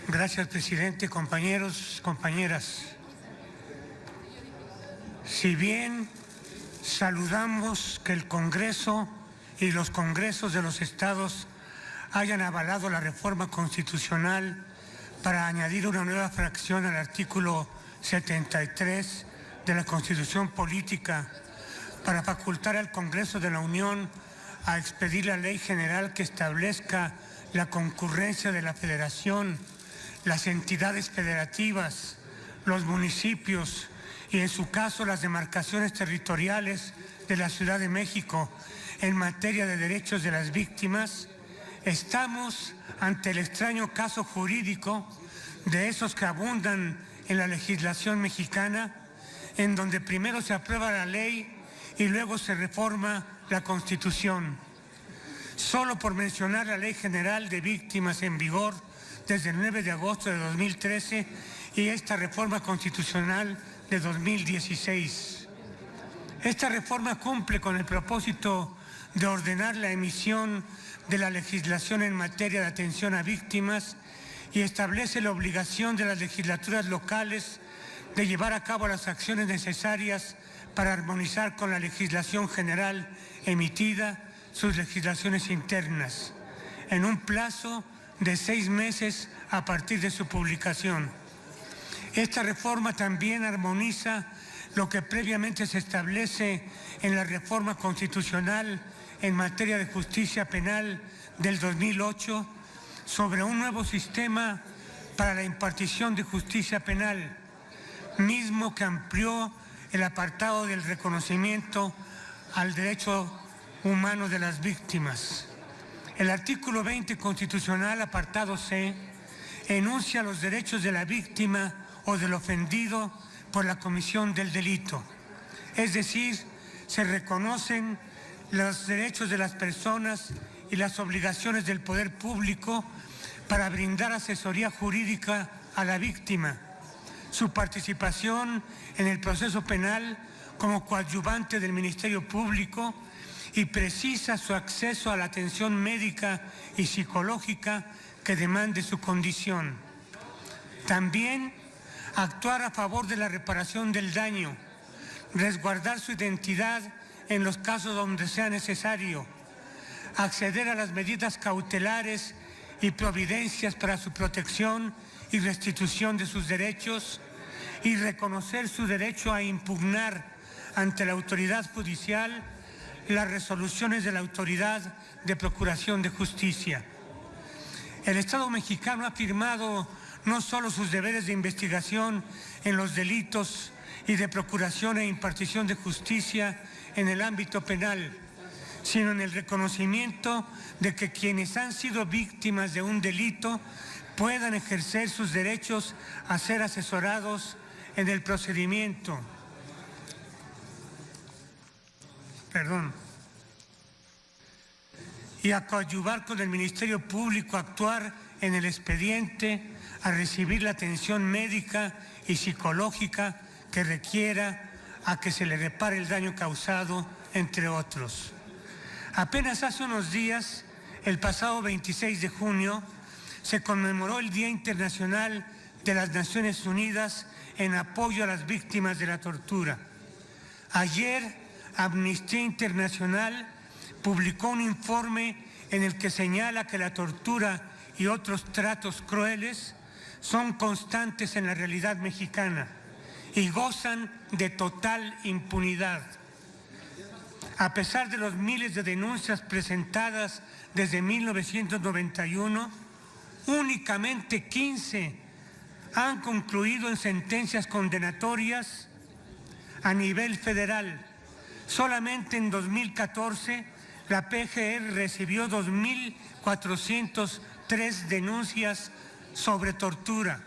Gracias, presidente, compañeros, compañeras. Si bien saludamos que el Congreso y los congresos de los estados hayan avalado la reforma constitucional para añadir una nueva fracción al artículo 73 de la Constitución Política para facultar al Congreso de la Unión a expedir la ley general que establezca la concurrencia de la Federación, las entidades federativas, los municipios y, en su caso, las demarcaciones territoriales de la Ciudad de México en materia de derechos de las víctimas, estamos ante el extraño caso jurídico de esos que abundan en la legislación mexicana, en donde primero se aprueba la ley y luego se reforma la Constitución. Solo por mencionar la Ley General de Víctimas en vigor desde el 9 de agosto de 2013 y esta reforma constitucional de 2016. Esta reforma cumple con el propósito de ordenar la emisión de la legislación en materia de atención a víctimas y establece la obligación de las legislaturas locales de llevar a cabo las acciones necesarias para armonizar con la legislación general emitida sus legislaciones internas, en un plazo de 6 meses a partir de su publicación. Esta reforma también armoniza lo que previamente se establece en la reforma constitucional en materia de justicia penal del 2008 sobre un nuevo sistema para la impartición de justicia penal, mismo que amplió el apartado del reconocimiento al derecho humano de las víctimas. El artículo 20 constitucional, apartado C, enuncia los derechos de la víctima o del ofendido por la comisión del delito. Es decir, se reconocen los derechos de las personas y las obligaciones del poder público para brindar asesoría jurídica a la víctima, su participación en el proceso penal como coadyuvante del Ministerio Público y precisa su acceso a la atención médica y psicológica que demande su condición. También actuar a favor de la reparación del daño, resguardar su identidad en los casos donde sea necesario, acceder a las medidas cautelares y providencias para su protección y restitución de sus derechos y reconocer su derecho a impugnar ante la autoridad judicial las resoluciones de la Autoridad de Procuración de Justicia. El Estado mexicano ha firmado no solo sus deberes de investigación en los delitos y de procuración e impartición de justicia en el ámbito penal, sino en el reconocimiento de que quienes han sido víctimas de un delito puedan ejercer sus derechos a ser asesorados en el procedimiento. Y a coadyuvar con el Ministerio Público a actuar en el expediente, a recibir la atención médica y psicológica que requiera, a que se le repare el daño causado, entre otros. Apenas hace unos días, el pasado 26 de junio, se conmemoró el Día Internacional de las Naciones Unidas en apoyo a las víctimas de la tortura. Ayer, Amnistía Internacional publicó un informe en el que señala que la tortura y otros tratos crueles son constantes en la realidad mexicana y gozan de total impunidad. A pesar de los miles de denuncias presentadas desde 1991, únicamente 15 han concluido en sentencias condenatorias a nivel federal. Solamente en 2014 la PGR recibió 2.403 denuncias sobre tortura.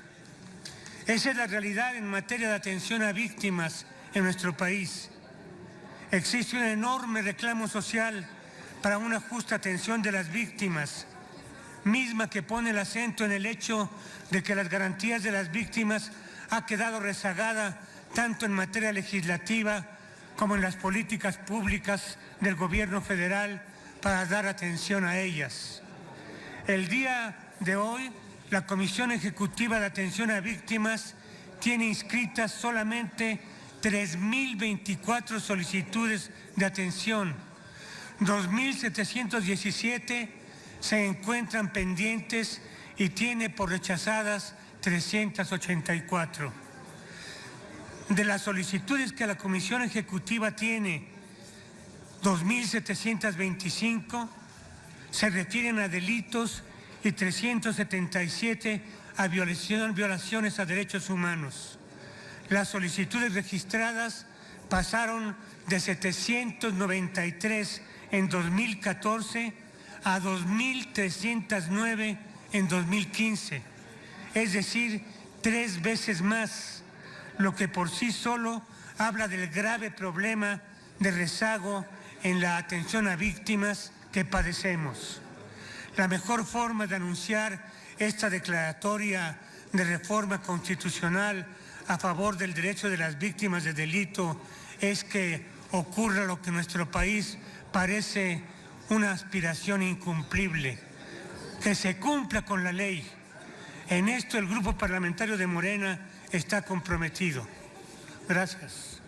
Esa es la realidad en materia de atención a víctimas en nuestro país. Existe un enorme reclamo social para una justa atención de las víctimas, misma que pone el acento en el hecho de que las garantías de las víctimas ha quedado rezagada tanto en materia legislativa como en las políticas públicas del gobierno federal para dar atención a ellas. El Día de hoy, la Comisión Ejecutiva de Atención a Víctimas tiene inscritas solamente 3.024 solicitudes de atención. 2.717 se encuentran pendientes y tiene por rechazadas 384. De las solicitudes que la Comisión Ejecutiva tiene, 2.725 se refieren a delitos y 377 a violaciones a derechos humanos. Las solicitudes registradas pasaron de 793 en 2014 a 2.309 en 2015, es decir, 3 veces más, lo que por sí solo habla del grave problema de rezago en la atención a víctimas que padecemos. La mejor forma de anunciar esta declaratoria de reforma constitucional a favor del derecho de las víctimas de delito es que ocurra lo que en nuestro país parece una aspiración incumplible, que se cumpla con la ley. En esto el Grupo Parlamentario de Morena está comprometido. Gracias.